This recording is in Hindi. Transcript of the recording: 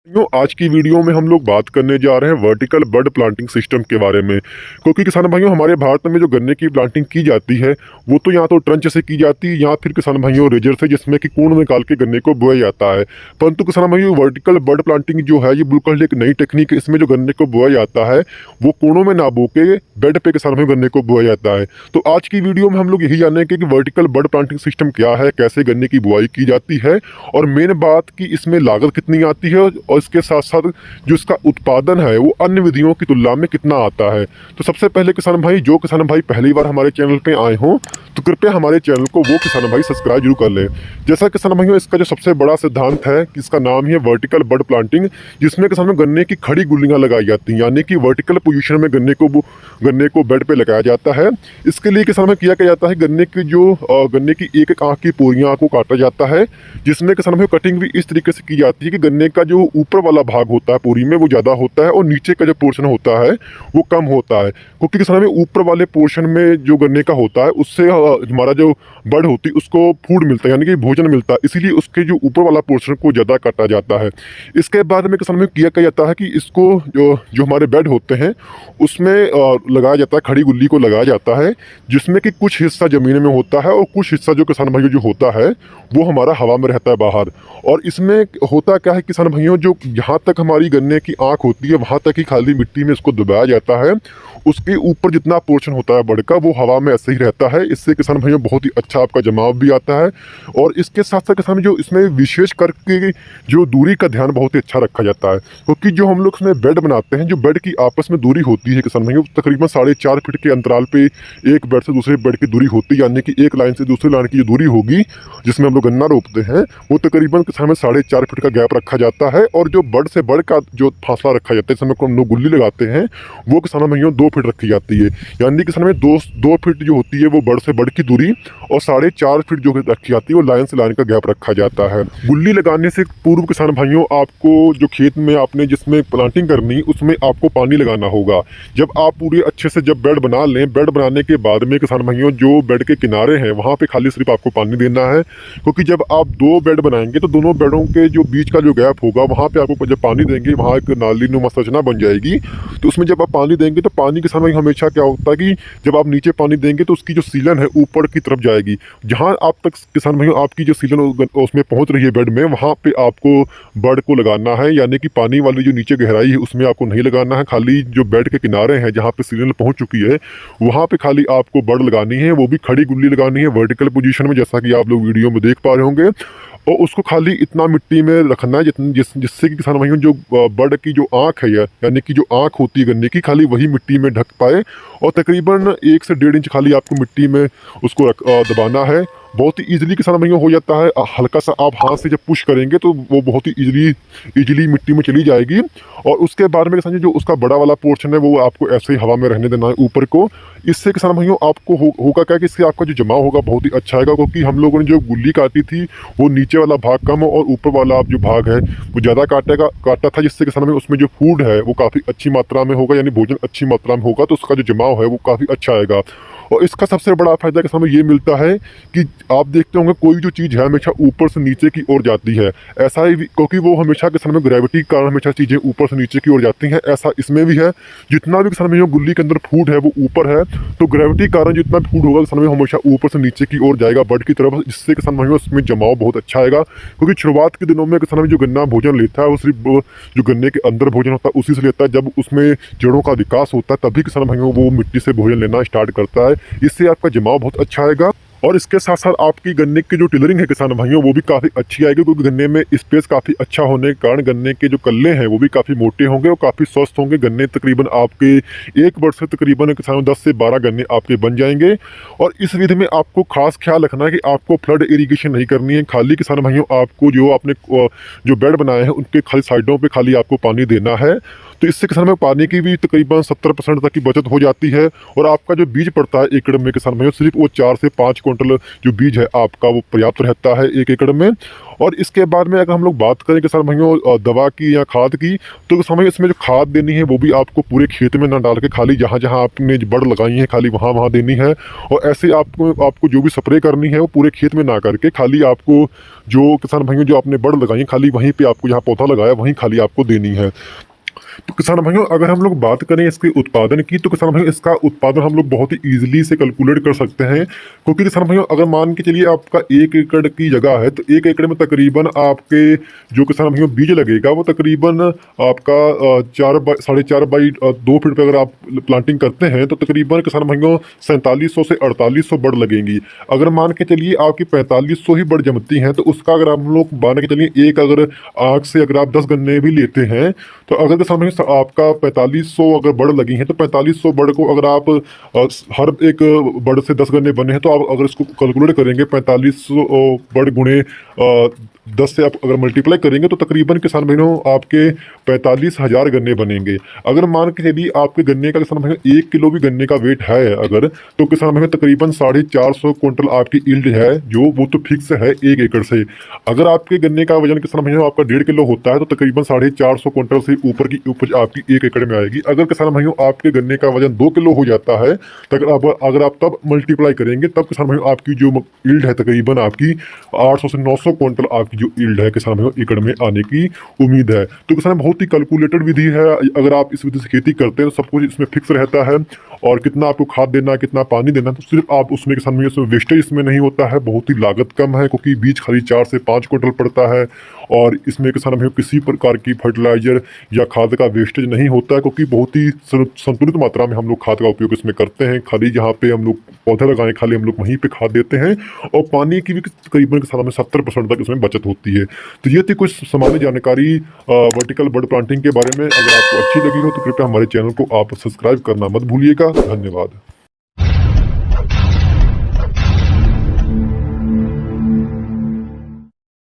आज की वीडियो में हम लोग बात करने जा रहे हैं वर्टिकल बड प्लांटिंग सिस्टम के बारे में। क्योंकि किसान भाइयों, हमारे भारत में जो गन्ने की प्लांटिंग की जाती है वो तो या तो ट्रंच से की जाती है या फिर किसान भाइयों रेजर से, जिसमें कि कोण निकाल के गन्ने को बोया जाता है। परंतु किसान भाइयों, वर्टिकल बड प्लांटिंग जो है ये बिल्कुल एक नई टेक्निक है। इसमें जो गन्ने को बोया जाता है वो कोणों में ना बो के बेड पे किसान भाइयों गन्ने को बोया जाता है। तो आज की वीडियो में हम लोग यही जानेंगे कि वर्टिकल बड प्लांटिंग सिस्टम क्या है, कैसे गन्ने की बुआई की जाती है, और मेन बात कि इसमें लागत कितनी आती है, और इसके साथ साथ जो इसका उत्पादन है वो अन्य विधियों की तुलना में कितना आता है। तो सबसे पहले किसान भाई, जो किसान भाई पहली बार हमारे चैनल पे आए हों तो कृपया हमारे चैनल को वो किसान भाई सब्सक्राइब जरूर कर लें। जैसा किसान भाइयों, इसका जो सबसे बड़ा सिद्धांत है कि इसका नाम ही है वर्टिकल बड प्लांटिंग, जिसमें किसान में गन्ने की खड़ी गुल्लियां लगाई जाती हैं, यानी कि वर्टिकल पोजीशन में गन्ने को बेड पे लगाया जाता है। इसके लिए किसान में किया क्या जाता है, गन्ने की एक एक आंख की पोरियां को काटा जाता है, जिसमें किसान में कटिंग भी इस तरीके से की जाती है कि गन्ने का जो ऊपर वाला भाग होता है पूरी में वो ज़्यादा होता है और नीचे का जो पोर्शन होता है वो कम होता है। क्योंकि किसान में ऊपर वाले पोर्शन में जो गन्ने का होता है उससे हमारा जो बड होती है उसको फूड मिलता है, यानी कि भोजन मिलता है, इसीलिए उसके जो ऊपर वाला पोर्शन को ज़्यादा काटा जाता है। इसके बाद में किसान में किया क्या जाता है कि इसको जो जो हमारे बेड होते हैं उसमें लगाया जाता है, खड़ी गुल्ली को लगाया जाता है, जिसमें कि कुछ हिस्सा ज़मीन में होता है और कुछ हिस्सा जो किसान भाइयों जो होता है वो हमारा हवा में रहता है बाहर। और इसमें होता क्या है किसान भाइयों, जो जहाँ तक हमारी गन्ने की आँख होती है वहाँ तक ही खाली मिट्टी में इसको दबाया जाता है। उसके ऊपर जितना पोर्शन होता है बड़ का वो हवा में ऐसे ही रहता है। इससे किसान भाइयों बहुत ही अच्छा आपका जमाव भी आता है। और इसके साथ साथ किसान जो इसमें विशेष करके जो दूरी का ध्यान बहुत ही अच्छा रखा जाता है, क्योंकि जो हम लोग इसमें बेड बनाते हैं, जो बेड की आपस में दूरी होती है किसान भाइयों तकरीबन 4.5 फीट के अंतराल पे एक बेड से दूसरे बेड की दूरी होती है, यानी कि एक लाइन से दूसरी लाइन की जो दूरी होगी जिसमें हम लोग गन्ना रोपते हैं वो तकरीबन किसान में 4.5 फीट का गैप रखा जाता है। और जो बड से बड का जो फासला रखा जाता है, जिसमें हम लोग गुल्ली लगाते हैं, वो किसान भाइयों 2 फीट रखी जाती है। यानी कि किसान में 2 फीट जो होती है वो बड से बड की दूरी, और 4.5 फीट जो रखी जाती है वो लाइन से लाइन का गैप रखा जाता है। गुल्ली लगाने से पूर्व किसान भाइयों आपको जो खेत में आपने जिसमें प्लांटिंग करनी उसमें आपको पानी लगाना होगा। जब आप पूरे अच्छे से जब बेड बना लें, बेड बनाने के बाद में किसान भाइयों जो बेड के किनारे हैं वहाँ पे खाली सिर्फ आपको पानी देना है। क्योंकि जब आप 2 बेड बनाएंगे तो दोनों बेडों के जो बीच का जो गैप होगा वहाँ पे आपको जब पानी देंगे वहाँ एक नाली नुमा संरचना बन जाएगी। तो उसमें जब आप पानी देंगे तो पानी किसान भाई हमेशा क्या होता है कि जब आप नीचे पानी देंगे तो उसकी जो सीलन है ऊपर की तरफ जाएगी। जहाँ आप तक किसान भाइयों आपकी जो सीलन उसमें पहुँच रही है बेड में, वहाँ पे आपको बड को लगाना है। यानी कि पानी वाली जो नीचे गहराई है उसमें आपको नहीं लगाना है, खाली जो बेड के किनारे हैं जहाँ पे सीलन पहुँच चुकी है वहाँ पे खाली आपको बड लगानी है, वो भी खड़ी गुल्ली लगानी है वर्टिकल पोजीशन में, जैसा कि आप लोग वीडियो में देख पा रहे होंगे। और उसको खाली इतना मिट्टी में रखना है जिससे कि किसान भाइयों जो बड की जो आँख है, यानी कि जो आँख होती है गन्ने की, खाली वही मिट्टी में ढक पाए। और तकरीबन 1 से 1.5 इंच खाली आपको मिट्टी में उसको दबाना है। बहुत ही ईजिली किसान भाइयों हो जाता है। हल्का सा आप हाथ से जब पुश करेंगे तो वो बहुत ही ईजिली मिट्टी में चली जाएगी। और उसके बाद में किसान जो उसका बड़ा वाला पोर्शन है वो आपको ऐसे ही हवा में रहने देना है ऊपर को। इससे किसान भाइयों आपको होगा क्या कि इससे आपका जो जमाव होगा बहुत ही अच्छा आएगा। क्योंकि हम लोगों ने जो गुल्ली काटी थी वो नीचे वाला भाग कम और ऊपर वाला जो भाग है वो ज़्यादा काटा था, जिससे किसान भाई उसमें जो फूड है वो काफ़ी अच्छी मात्रा में होगा, यानी भोजन अच्छी मात्रा में होगा, तो उसका जो जमाव है वो काफ़ी अच्छा आएगा। और इसका सबसे बड़ा फायदा किसान भाई ये मिलता है कि आप देखते होंगे कोई जो चीज़ है हमेशा ऊपर से नीचे की ओर जाती है। ऐसा ही क्योंकि वो हमेशा किसान में ग्रेविटी के कारण हमेशा चीज़ें ऊपर से नीचे की ओर जाती हैं, ऐसा इसमें भी है। जितना भी किसान में गुल्ली के अंदर फूड है वो ऊपर है, तो ग्रेविटी के कारण जितना फूड होगा किसान में हमेशा ऊपर से नीचे की ओर जाएगा बड की तरफ, जिससे किसान भाइयों उसमें जमाव बहुत अच्छा आएगा। क्योंकि शुरुआत के दिनों में किसान जो गन्ना भोजन लेता है वो सिर्फ जो गन्ने के अंदर भोजन होता है उसी से लेता है। जब उसमें जड़ों का विकास होता है तभी किसान भाइयों वो मिट्टी से भोजन लेना स्टार्ट करता है। इससे आपका जमाव बहुत अच्छा आएगा। और इसके साथ साथ आपकी गन्ने की जो टिलरिंग है किसान भाइयों वो भी काफ़ी अच्छी आएगी, क्योंकि गन्ने में स्पेस काफ़ी अच्छा होने के कारण गन्ने के जो कल्ले हैं वो भी काफ़ी मोटे होंगे और काफ़ी स्वस्थ होंगे। गन्ने तकरीबन आपके एक वर्ष से तकरीबन किसान 10 से 12 गन्ने आपके बन जाएंगे। और इस विधि में आपको खास ख्याल रखना है कि आपको फ्लड इरीगेशन नहीं करनी है। खाली किसान भाइयों आपको जो आपने जो बेड बनाए हैं उनके खाली साइडों पर खाली आपको पानी देना है। तो इससे किसान में पानी की भी तकरीबन 70% तक की बचत हो जाती है। और आपका जो बीज पड़ता है एकड़ में किसान भाइयों सिर्फ वो 4 से 5 क्विंटल जो बीज है आपका वो पर्याप्त रहता है 1 एकड़ में। और इसके बाद में अगर हम लोग बात करें किसान भाइयों दवा की या खाद की, तो किसान भाइयों इसमें जो खाद देनी है वो भी आपको पूरे खेत में ना डाल के खाली जहाँ-जहाँ आपने बड़ लगाई है खाली वहाँ-वहाँ देनी है। और ऐसे आपको आपको जो भी स्प्रे करनी है वो पूरे खेत में ना करके खाली आपको जो किसान भाइयों जो आपने बड़ लगाई है खाली वहीं पे आपको जहाँ पौधा लगाया वहीं खाली आपको देनी है। तो किसान भाइयों अगर हम लोग बात करें इसके उत्पादन की, तो किसान भाइयों इसका उत्पादन हम लोग बहुत ही ईजिली से कैलकुलेट कर सकते हैं। क्योंकि किसान भाइयों अगर मान के चलिए आपका 1 एकड़ की जगह है, तो 1 एकड़ में तकरीबन आपके जो किसान भाइयों बीज लगेगा वो तकरीबन आपका 4.5 2 फीट पे अगर आप प्लांटिंग करते हैं तो तकरीबन किसान भाइयों 4700 से 4800 बड़ लगेंगी। अगर मान के चलिए आपकी 4500 ही बड़ जमती हैं, तो उसका अगर हम लोग मान के चलिए एक अगर आग से अगर आप 10 गन्ने भी लेते हैं, तो अगर किसान भाइयों आपका 4500 अगर बड़ लगी हैं, तो 4500 बड़ को अगर आप हर एक बड़ से 10 गन्ने बने हैं, तो आप अगर इसको कैलकुलेट करेंगे 4500 बड़ गुणे 10 से आप अगर मल्टीप्लाई करेंगे तो तकरीबन किसान भाइयों आपके 45,000 गन्ने बनेंगे। अगर मान के चलिए आपके गन्ने का किसान भाइयों 1 किलो भी गन्ने का वेट है अगर, तो किसान भाइयों तकरीबन 450 क्विंटल आपकी ईल्ड है, जो वो तो फिक्स है 1 एकड़ से। अगर आपके गन्ने का वजन किसान भाइयों आपका 1.5 किलो होता है, तो तकरीबन 450 क्विंटल से ऊपर की उपज आपकी 1 एकड़ में आएगी। अगर किसान भाइयों आपके गन्ने का वजन 2 किलो हो जाता है, तो अगर आप तब मल्टीप्लाई करेंगे तब किसान भाइयों आपकी जो ईल्ड है तकरीबन आपकी 800 से 900 क्विंटल आपकी जो ईल्ड है किसान भाइयों एकड़ में आने की उम्मीद है। तो किसान बहुत ही कैलकुलेटेड विधि है। अगर आप इस विधि से खेती करते हैं तो सब कुछ इसमें फिक्स रहता है, और कितना आपको खाद देना है कितना पानी देना है, तो सिर्फ आप उसमें किसान भाइयों उसमें वेस्टेज इसमें नहीं होता है, बहुत ही लागत कम है क्योंकि बीज खाली 4 से 5 क्विंटल पड़ता है। और इसमें किसान भाइयों किसी प्रकार की फर्टिलाइजर या खाद का वेस्टेज नहीं होता है, क्योंकि बहुत ही संतुलित मात्रा में हम लोग खाद का उपयोग इसमें करते हैं। खाली जहाँ पे हम लोग पौधे लगाएं खाली हम लोग वहीं पे खाद देते हैं, और पानी की भी तकरीबन किसान में 70% तक इसमें बचत होती है। तो ये थी कुछ सामान्य जानकारी वर्टिकल बर्ड प्लांटिंग के बारे में। अगर आपको अच्छी लगी हो तो कृपया हमारे चैनल को आप सब्सक्राइब करना मत भूलिएगा। धन्यवाद।